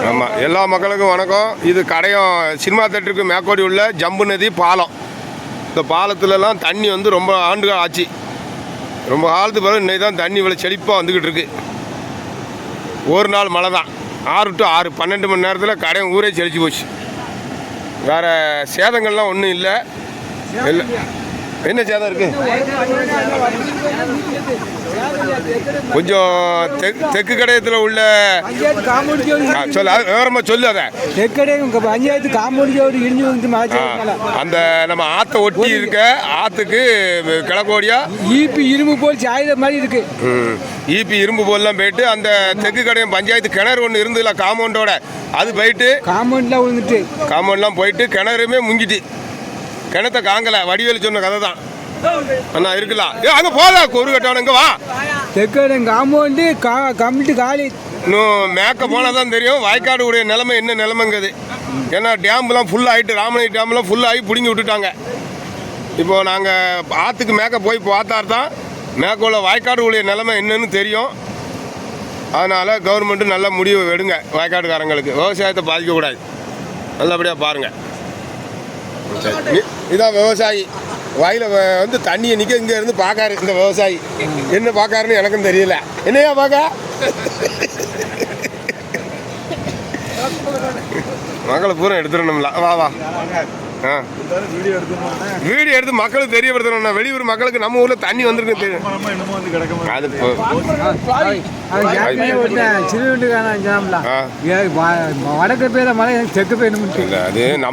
ஆமாம், எல்லா மக்களுக்கும் வணக்கம். இது கடையம் சினிமா தேட்டருக்கு மேற்கோடி உள்ள ஜம்பு நதி பாலம். இந்த பாலத்துலலாம் தண்ணி வந்து ரொம்ப ஆண்டுகள் ஆச்சு. ரொம்ப காலத்துக்கு பிறகு இன்னைக்கு தான் தண்ணி இவ்வளோ செழிப்பாக வந்துக்கிட்டு இருக்கு. ஒரு நாள் மழை தான், 6 to 6 12 மணி நேரத்தில் கடையம் ஊரே செழிச்சு போச்சு. வேறு சேதங்கள்லாம் ஒன்றும் இல்லை. இல்லை, என்ன சேதம் இருக்கு? கொஞ்சம் தெற்கு கடையத்தில் உள்ள சொல்ல விவரமா சொல்லு. அதை பஞ்சாயத்து காம்பவுண்ட் இடிஞ்சு வந்து அந்த நம்ம ஆற்றை ஒட்டி இருக்க ஆற்றுக்கு கிழக்கோடியா ஈபி இரும்பு போல் சாயுத மாதிரி இருக்கு. ஈபி இரும்பு போல்லாம் போயிட்டு அந்த தெற்கு கடையம் பஞ்சாயத்து கிணறு ஒன்று இருந்ததுல காம்பவுண்டோட, அது போயிட்டு காம்பவுண்ட்லாம் விழுந்துட்டு காம்பவுண்ட்லாம் போயிட்டு கிணறுமே முங்கிட்டு. கிணத்த காங்கல வடிவேலு சொன்ன கதை தான் அண்ணா இருக்கலாம். அங்கே போதா ஒரு கட்டவன இங்கே வா. தெற்கு காம்பவுண்டு கம்ப்ளீட் காலி. இன்னும் மேக்க போனால் தான் தெரியும் வாய்க்காடு உடைய நிலைமை என்ன நிலைமைங்குது. ஏன்னா டேம்லாம் ஃபுல்லாகிட்டு, ராமனை டேம்லாம் ஃபுல்லாகி பிடுங்கி விட்டுட்டாங்க. இப்போது நாங்கள் ஆற்றுக்கு மேக்க போய் பார்த்தார் தான் மேற்கொள்ள வாய்க்காடு உடைய நிலைமை என்னன்னு தெரியும். அதனால் கவர்மெண்ட்டு நல்ல முடிவு எடுங்க. வாய்க்காடுக்காரங்களுக்கு விவசாயத்தை பாதிக்கக்கூடாது, நல்லபடியாக பாருங்கள். இதான் விவசாயி வயலில் வந்து தண்ணியை நிற்க இங்கே இருந்து பார்க்காரு. இந்த விவசாயி என்ன பார்க்காருன்னு எனக்கும் தெரியல. என்னையா பார்க்க மக்களை பூரா எடுத்துடணும்ல. வா வா. வீடியோ எடுத்து மக்களுக்கு தெரியப்படுத்தணும்னா வெளியூர் மக்களுக்கு நம்ம ஊர்ல தண்ணி வந்திருக்கு தெரியும். அது வடக்கு பேர மழை தெற்கு பேர் அது நம்ம